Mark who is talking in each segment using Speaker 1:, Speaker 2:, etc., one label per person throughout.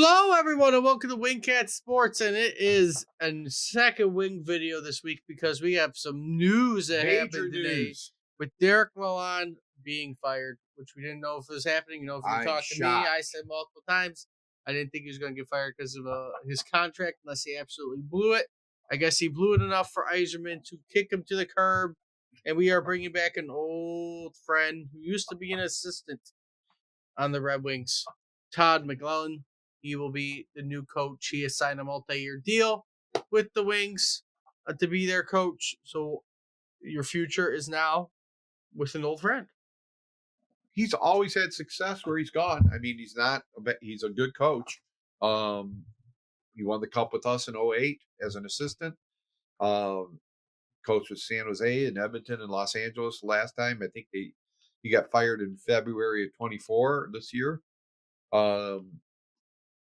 Speaker 1: Hello, everyone, and welcome to Wingcat Sports. And it is a second wing video this week because we have some news that
Speaker 2: Major
Speaker 1: happened today
Speaker 2: news.
Speaker 1: with Derek Lalonde being fired, which we didn't know if it was happening. You know, if you
Speaker 2: I'm
Speaker 1: talked to me, I
Speaker 2: shocked.
Speaker 1: said multiple times I didn't think he was going to get fired because of his contract, unless he absolutely blew it. I guess he blew it enough for Eiserman to kick him to the curb, and we are bringing back an old friend who used to be an assistant on the Red Wings, Todd McLellan. He will be the new coach. He has signed a multi-year deal with the Wings to be their coach. So your future is now with an old friend.
Speaker 2: He's always had success where he's gone. I mean, he's a good coach. Um, he won the cup with us in '08 as an assistant. Um, coached with San Jose and Edmonton and Los Angeles last time. I think he got fired in February of 24 this year.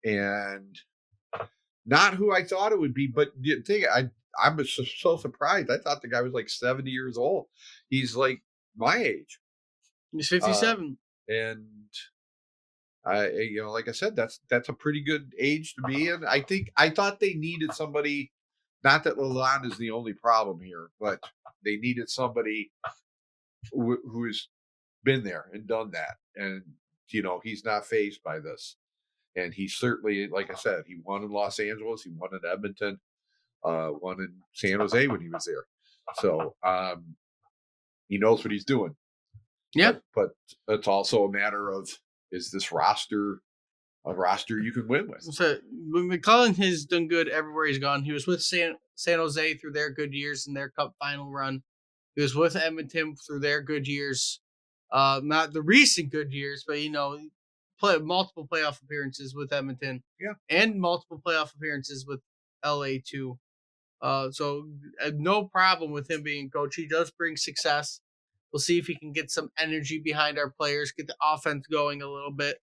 Speaker 2: And not who I thought it would be, but the thing I was so surprised. I thought the guy was like 70 years old. He's like my age.
Speaker 1: He's
Speaker 2: Uh,
Speaker 1: 57.
Speaker 2: and like I said, that's a pretty good age to be in. I thought they needed somebody. Not that Lalonde is the only problem here, but they needed somebody who's been there and done that. And he's not phased by this. And he certainly, like I said, he won in Los Angeles, he won in Edmonton, won in San Jose when he was there. So he knows what he's doing.
Speaker 1: Yeah.
Speaker 2: But it's also a matter of, is this roster a roster you can win with?
Speaker 1: So McLellan has done good everywhere he's gone. He was with San Jose through their good years in their Cup final run. He was with Edmonton through their good years. Not the recent good years, but multiple playoff appearances with Edmonton.
Speaker 2: Yeah.
Speaker 1: And multiple playoff appearances with LA too. So no problem with him being coach. He does bring success. We'll see if he can get some energy behind our players, get the offense going a little bit.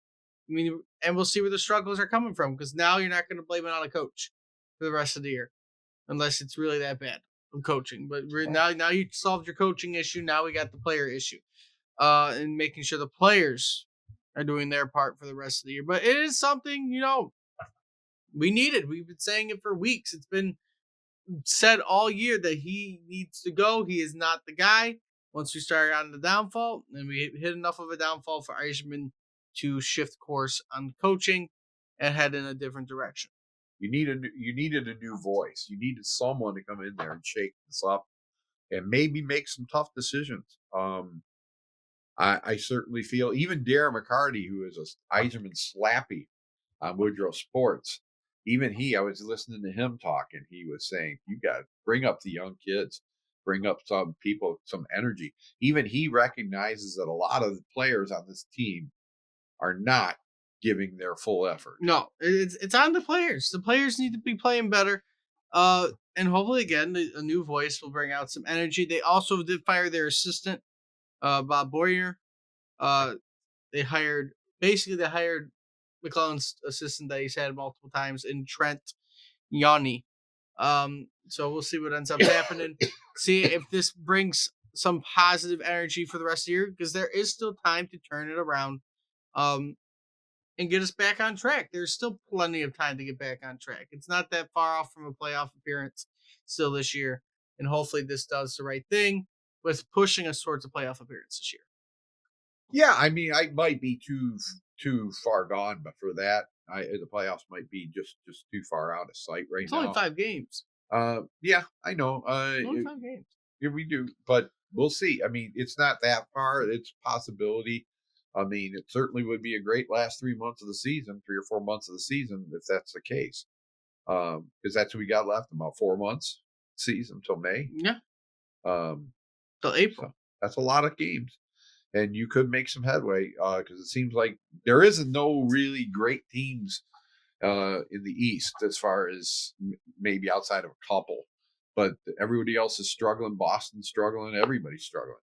Speaker 1: I mean, and we'll see where the struggles are coming from, because now you're not going to blame it on a coach for the rest of the year, unless it's really that bad of coaching. But now you solved your coaching issue. Now we got the player issue, and making sure the players are doing their part for the rest of the year. But it is something we needed. We've been saying it for weeks. It's been said all year that he needs to go. He is not the guy. Once we started on the downfall, and we hit enough of a downfall for Eiserman to shift course on coaching and head in a different direction.
Speaker 2: You needed a new voice. You needed someone to come in there and shake this up and maybe make some tough decisions. I certainly feel even Darren McCarty, who is a Eiserman slappy on Woodrow Sports, even I was listening to him talk, and he was saying, you got to bring up the young kids, bring up some people, some energy. Even he recognizes that a lot of the players on this team are not giving their full effort.
Speaker 1: No, it's on the players. The players need to be playing better. And hopefully, again, a new voice will bring out some energy. They also did fire their assistant, Bob Boyer. They hired McClellan's assistant that he's had multiple times in Trent Yanni. So we'll see what ends up happening. See if this brings some positive energy for the rest of the year, because there is still time to turn it around, and get us back on track. There's still plenty of time to get back on track. It's not that far off from a playoff appearance still this year, and hopefully this does the right thing with pushing us towards a playoff appearance this year.
Speaker 2: Yeah, I mean, I might be too far gone, but for that, the playoffs might be just too far out of sight right now.
Speaker 1: It's only 5 games.
Speaker 2: Yeah, I know.
Speaker 1: Only 5 games.
Speaker 2: Yeah, we do, but we'll see. I mean, it's not that far. It's a possibility. I mean, it certainly would be a great last 3 months of the season, 3 or 4 months of the season, if that's the case. Because that's what we got left, about 4 months season until May.
Speaker 1: Yeah.
Speaker 2: Till
Speaker 1: April.
Speaker 2: So that's a lot of games, and you could make some headway because it seems like there isn't no really great teams in the East, as far as maybe outside of a couple, but everybody else is struggling. Boston's struggling. Everybody's struggling.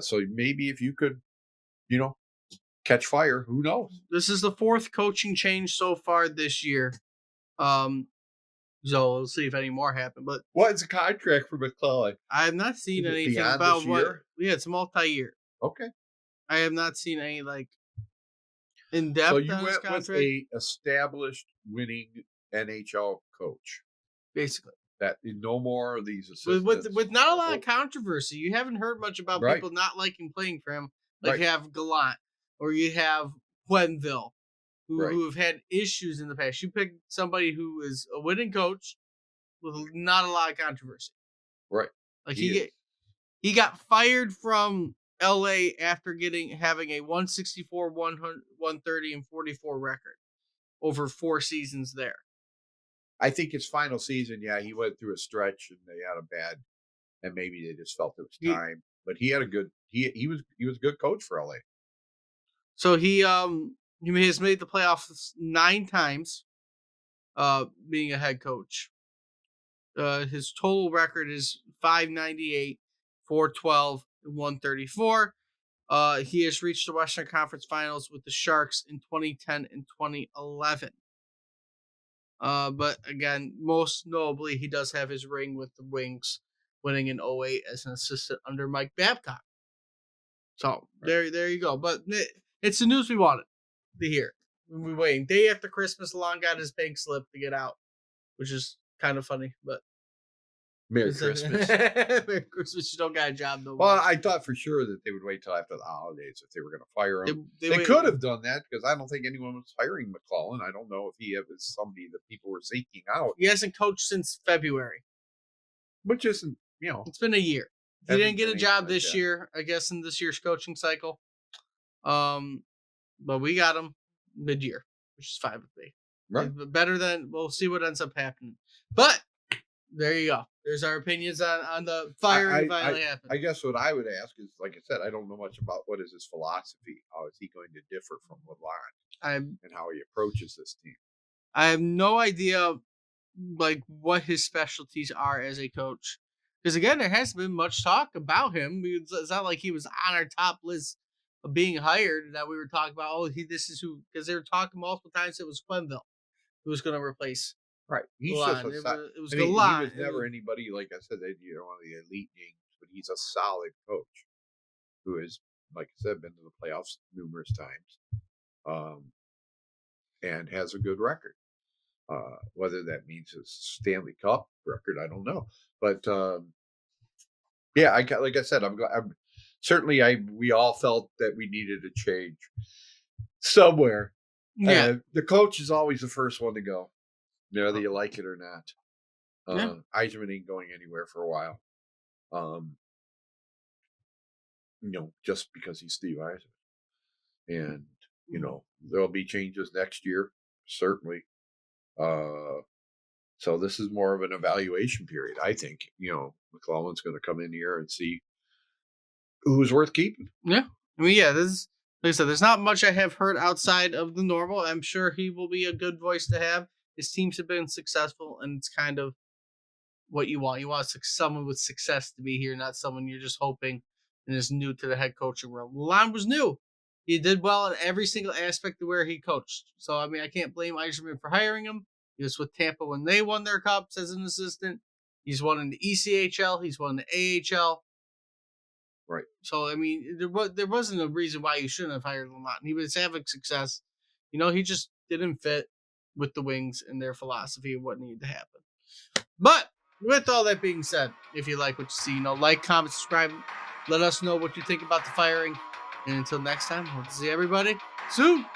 Speaker 2: So maybe if you could, catch fire, who knows?
Speaker 1: This is the 4th coaching change so far this year. So we'll see if any more happen. But
Speaker 2: what is a contract for McClellan?
Speaker 1: I have not seen anything about what. Yeah, it's multi-year.
Speaker 2: Okay.
Speaker 1: I have not seen any in
Speaker 2: So
Speaker 1: depth
Speaker 2: you
Speaker 1: on his
Speaker 2: went with
Speaker 1: contract,
Speaker 2: a established winning NHL coach
Speaker 1: basically.
Speaker 2: that no more of these
Speaker 1: With
Speaker 2: assistants.
Speaker 1: not a lot of
Speaker 2: Well,
Speaker 1: controversy. You haven't heard much about
Speaker 2: right,
Speaker 1: people not liking playing for him, like
Speaker 2: right,
Speaker 1: you have Gallant or you have Quenville,
Speaker 2: right,
Speaker 1: who have had issues in the past. You pick somebody who is a winning coach with not a lot of controversy.
Speaker 2: right.
Speaker 1: Like
Speaker 2: He is.
Speaker 1: he got fired from LA after having a 164, 100, 130, and 44 record over 4 seasons there.
Speaker 2: I think his final season, yeah, he went through a stretch and they had a bad, and maybe they just felt it was
Speaker 1: He
Speaker 2: time. But he had a good, he was a good coach for LA.
Speaker 1: so he has made the playoffs 9 times, being a head coach. His total record is 598, 412, and 134. He has reached the Western Conference Finals with the Sharks in 2010 and 2011. But again, most notably, he does have his ring with the Wings, winning in '08 as an assistant under Mike Babcock. So
Speaker 2: Right.
Speaker 1: there you go. But it's the news we wanted to hear. We're waiting. Day after Christmas, Long got his bank slip to get out, which is kind of funny. But
Speaker 2: Merry
Speaker 1: it's
Speaker 2: Christmas.
Speaker 1: Merry Christmas. You don't got a job no
Speaker 2: Well,
Speaker 1: more.
Speaker 2: I thought for sure that they would wait till after the holidays if they were going to fire
Speaker 1: They,
Speaker 2: him.
Speaker 1: they
Speaker 2: They
Speaker 1: wait.
Speaker 2: could have done that because I don't think anyone was hiring McClellan. I don't know if he was somebody that people were seeking out,
Speaker 1: He hasn't coached since February.
Speaker 2: which isn't, you know,
Speaker 1: It's been a year. He
Speaker 2: hasn't
Speaker 1: didn't get
Speaker 2: been
Speaker 1: a
Speaker 2: anything
Speaker 1: job
Speaker 2: like
Speaker 1: this
Speaker 2: that.
Speaker 1: year, I guess, in this year's coaching cycle. But we got him mid-year, which is fine with me.
Speaker 2: Right.
Speaker 1: Better than we'll see what ends up happening. But there you go. There's our opinions on the firing finally happened.
Speaker 2: I guess what I would ask is, like I said, I don't know much about what is his philosophy. How is he going to differ from Lalonde
Speaker 1: I
Speaker 2: and how he approaches this team?
Speaker 1: I have no idea like what his specialties are as a coach. Because again, there hasn't been much talk about him. It's not like he was on our top list of being hired that we were talking about. Oh, this is who, because they were talking multiple times. It was Quenville who was going to replace
Speaker 2: Right. He's just
Speaker 1: Gallant.
Speaker 2: a.
Speaker 1: It was
Speaker 2: I mean, he
Speaker 1: Gallant.
Speaker 2: was never anybody like I said. One of the elite names, but he's a solid coach who has, like I said, been to the playoffs numerous times, um, and has a good record. Whether that means a Stanley Cup record, I don't know. But yeah, like I said, I'm certainly we all felt that we needed a change somewhere.
Speaker 1: Yeah,
Speaker 2: The coach is always the first one to go, whether you like it or not.
Speaker 1: yeah.
Speaker 2: Eiserman ain't going anywhere for a while. Just because he's Steve Eiserman, and there'll be changes next year, certainly. So this is more of an evaluation period. I think, McClellan's going to come in here and see who's worth keeping.
Speaker 1: Yeah. I mean, yeah, this is, like I said, there's not much I have heard outside of the normal. I'm sure he will be a good voice to have. His teams have been successful, and it's kind of what you want. You want someone with success to be here, not someone you're just hoping and is new to the head coaching role. Lon was new. He did well in every single aspect of where he coached. So, I mean, I can't blame Eiserman for hiring him. He was with Tampa when they won their cups as an assistant. He's won in the ECHL. He's won the AHL.
Speaker 2: Right.
Speaker 1: So, I mean, there wasn't a reason why you shouldn't have hired Lamont. He was having success. He just didn't fit with the Wings and their philosophy of what needed to happen. But with all that being said, if you like what you see, like, comment, subscribe. Let us know what you think about the firing. And until next time, hope to see everybody soon.